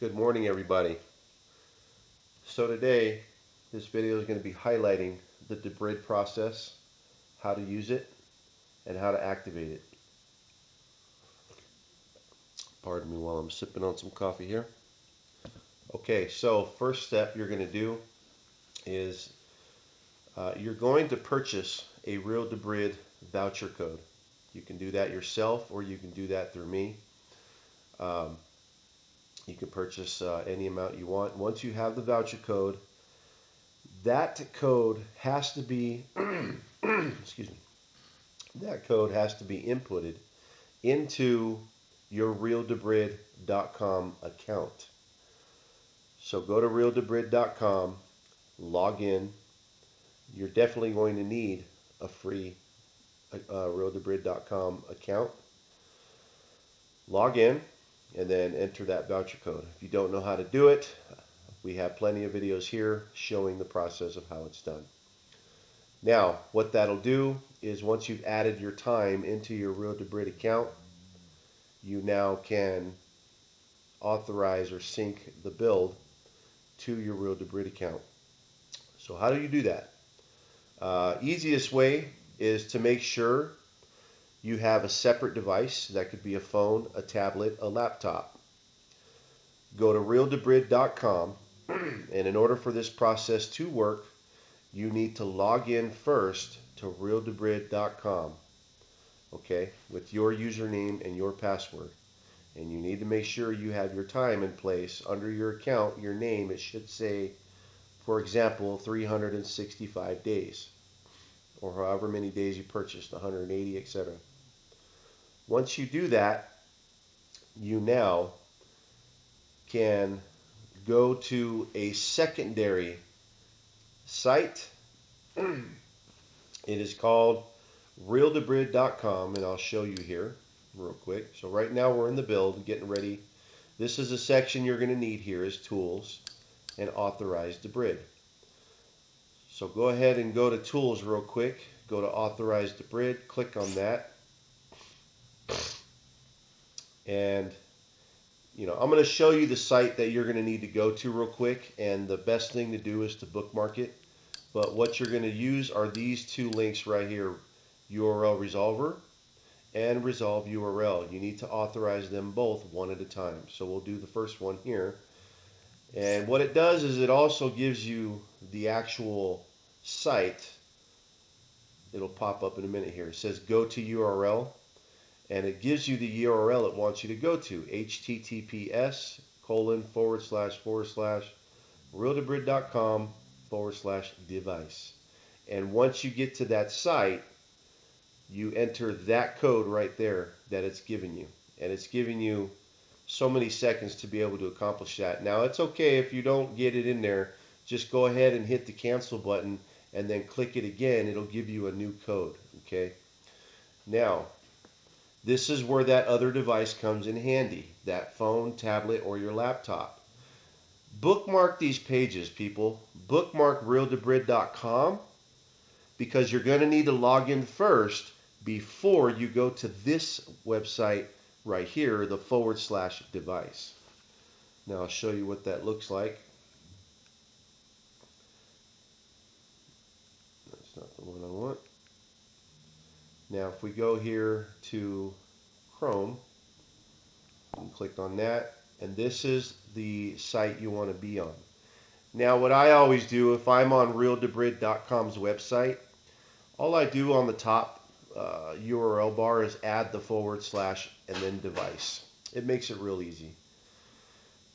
Good morning, everybody. So today, this video is going to be highlighting the debrid process, how to use it, and how to activate it. Pardon me while I'm sipping on some coffee here. Okay, so first step you're going to do is you're going to purchase a Real Debrid voucher code. You can do that yourself or you can do that through me. You can purchase any amount you want. Once you have the voucher code, that code has to be excuse me. That code has to be inputted into your realdebrid.com account. So go to realdebrid.com, log in. You're definitely going to need a free realdebrid.com account. Log in and then enter that voucher code. If you don't know how to do it, we have plenty of videos here showing the process of how it's done. Now, what that'll do is once you've added your time into your Real Debrid account, you now can authorize or sync the build to your Real Debrid account. So how do you do that? Easiest way is to make sure you have a separate device. That could be a phone, a tablet, a laptop. Go to realdebrid.com, and in order for this process to work, you need to log in first to realdebrid.com, okay, with your username and your password. And you need to make sure you have your time in place. Under your account, your name, it should say, for example, 365 days, or however many days you purchased, 180, etc. Once you do that, you now can go to a secondary site. It is called realdebrid.com, and I'll show you here real quick. So right now we're in the build, getting ready. This is a section you're going to need here is tools and authorize debrid. So go ahead and go to tools real quick. Go to authorize debrid, click on that. And I'm going to show you the site that you're going to need to go to real quick, and the best thing to do is to bookmark it. But what you're going to use are these two links right here, URL Resolver and Resolve URL. You need to authorize them both one at a time. So we'll do the first one here. And what it does is it also gives you the actual site. It'll pop up in a minute here. It says go to URL, and it gives you the URL it wants you to go to, https://realdebrid.com/device. And once you get to that site, you enter that code right there that it's giving you. And it's giving you so many seconds to be able to accomplish that. Now, it's okay if you don't get it in there. Just go ahead and hit the cancel button and then click it again. It'll give you a new code, okay? Now, this is where that other device comes in handy, that phone, tablet, or your laptop. Bookmark these pages, people. Bookmark realdebrid.com, because you're going to need to log in first before you go to this website right here, the /device. Now I'll show you what that looks like. That's not the one I want. Now if we go here to Chrome and click on that, and this is the site you want to be on. Now what I always do, if I'm on realdebrid.com's website, all I do on the top URL bar is add the / and then device. It makes it real easy.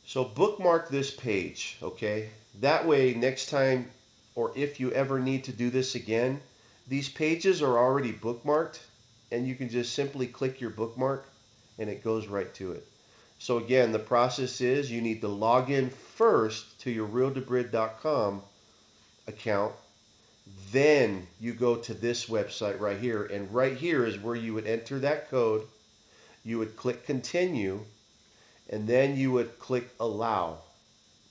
So bookmark this page, okay? That way next time, or if you ever need to do this again, these pages are already bookmarked, and you can just simply click your bookmark and it goes right to it. So again, the process is you need to log in first to your realdebrid.com account. Then you go to this website right here, and right here is where you would enter that code. You would click continue, and then you would click allow,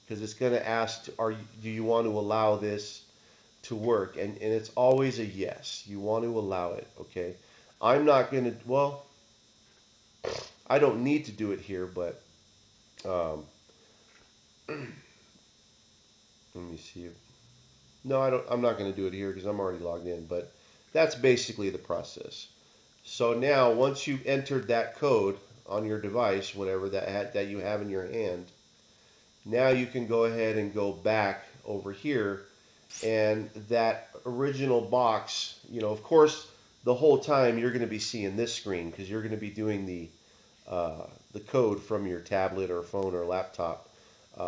because it's going to ask, do you want to allow this to work? And it's always a yes. You want to allow it, okay? I'm not going to, well, I don't need to do it here, but Let me see. No, I don't. I'm not going to do it here because I'm already logged in. But that's basically the process. So now, once you've entered that code on your device, whatever that you have in your hand, now you can go ahead and go back over here, and that original box. Of course, the whole time you're going to be seeing this screen because you're going to be doing the code from your tablet or phone or laptop.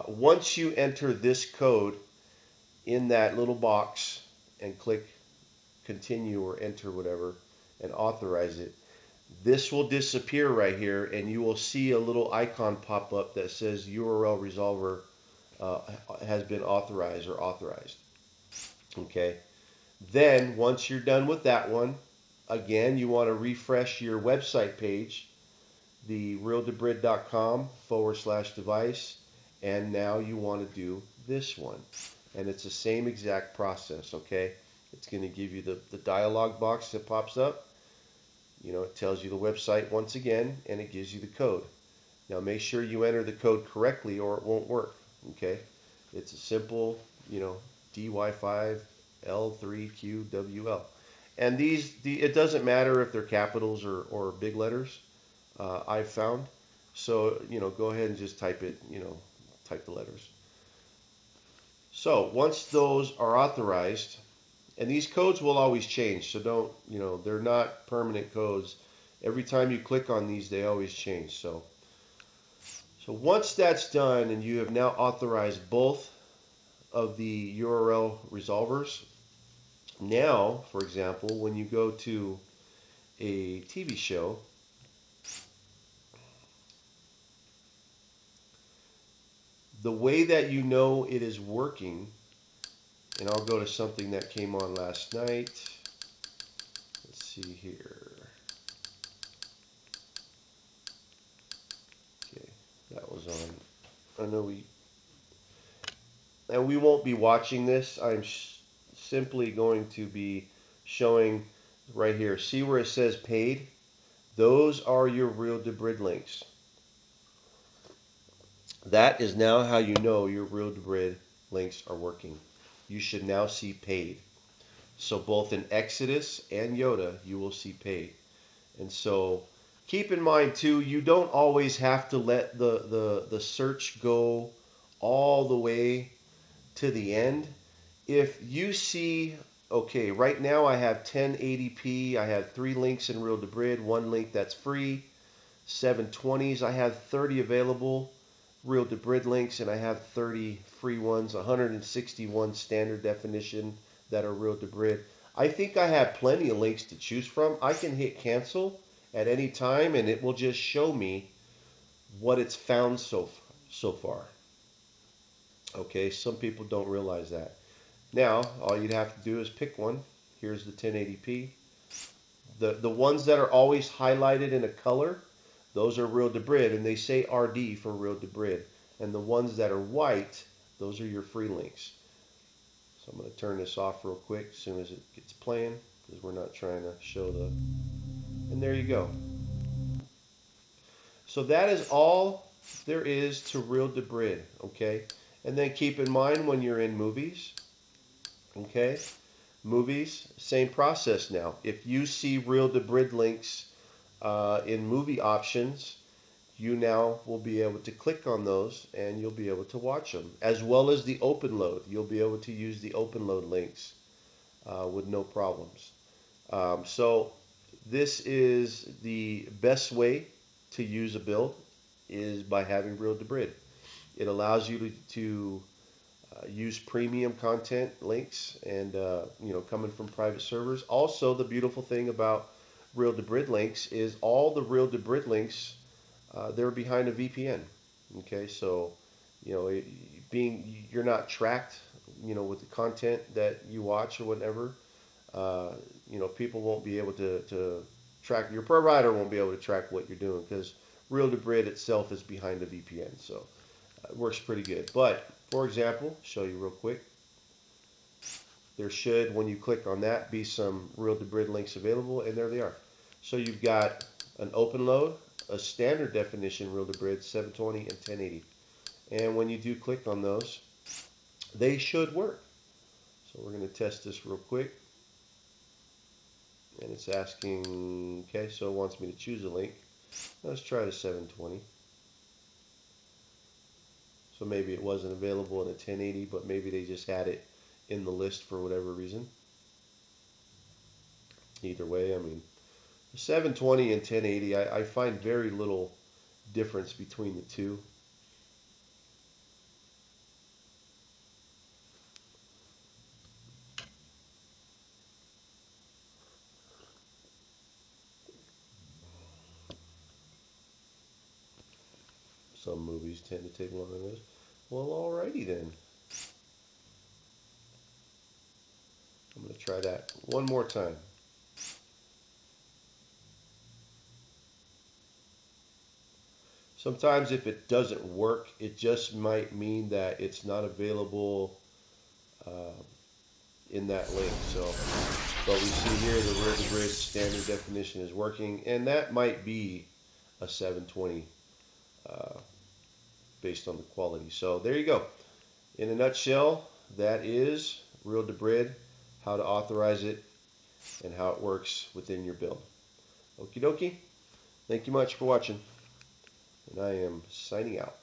Once you enter this code in that little box and click continue or enter whatever and authorize it, this will disappear right here, and you will see a little icon pop up that says URL resolver has been authorized or authorized. Okay. Then once you're done with that one, again, you want to refresh your website page, the realdebrid.com/device, and now you want to do this one. And it's the same exact process, okay? It's going to give you the dialog box that pops up. It tells you the website once again, and it gives you the code. Now make sure you enter the code correctly or it won't work, okay? It's a simple, DY5L3QWL. And it doesn't matter if they're capitals or big letters, I've found. So, go ahead and just type it, type the letters. So once those are authorized, and these codes will always change, so don't, they're not permanent codes. Every time you click on these, they always change. So once that's done and you have now authorized both of the URL resolvers, now, for example, when you go to a TV show, the way that you know it is working, and I'll go to something that came on last night. Let's see here. Okay, that was on. I know we won't be watching this. I'm simply going to be showing right here. See where it says paid? Those are your real debrid links. That is now how you know your real debrid links are working. You should now see paid. So both in Exodus and Yoda, you will see paid. And so keep in mind too, you don't always have to let the search go all the way to the end. If you see, okay, right now I have 1080p, I have 3 links in real debrid, 1 link that's free, 720s, I have 30 available real debrid links, and I have 30 free ones, 161 standard definition that are real debrid. I think I have plenty of links to choose from. I can hit cancel at any time and it will just show me what it's found so far. Okay, some people don't realize that. Now all you'd have to do is pick one. Here's the 1080p. The ones that are always highlighted in a color, those are real debrid, and they say RD for real debrid. And the ones that are white, those are your free links. So I'm going to turn this off real quick as soon as it gets playing, because we're not trying to show the... And there you go. So that is all there is to real debrid, okay? And then keep in mind when you're in movies, okay? Movies, same process now. If you see real debrid links in movie options, you now will be able to click on those and you'll be able to watch them, as well as the open load. You'll be able to use the open load links with no problems. So this is the best way to use a build, is by having real debrid. It allows you to use premium content links and coming from private servers. Also, the beautiful thing about real debrid links is all the real debrid links, they're behind a VPN. Okay, so you're not tracked with the content that you watch or whatever. People won't be able to track, your provider won't be able to track what you're doing, because real debrid itself is behind a VPN. So it works pretty good. But for example, show you real quick, there should, when you click on that, be some real debrid links available, and there they are. So you've got an open load, a standard definition real debrid, 720 and 1080. And when you do click on those, they should work. So we're going to test this real quick. And it's asking, okay, so it wants me to choose a link. Let's try the 720. So maybe it wasn't available in a 1080, but maybe they just had it in the list for whatever reason. Either way, I mean, 720 and 1080, I find very little difference between the two. Some movies tend to take longer than this. Well, alrighty then. I'm going to try that one more time. Sometimes if it doesn't work, it just might mean that it's not available in that link. So, but we see here the rear debrid standard definition is working, and that might be a 720 based on the quality. So there you go. In a nutshell, that is real debrid, how to authorize it, and how it works within your build. Okie dokie. Thank you much for watching, and I am signing out.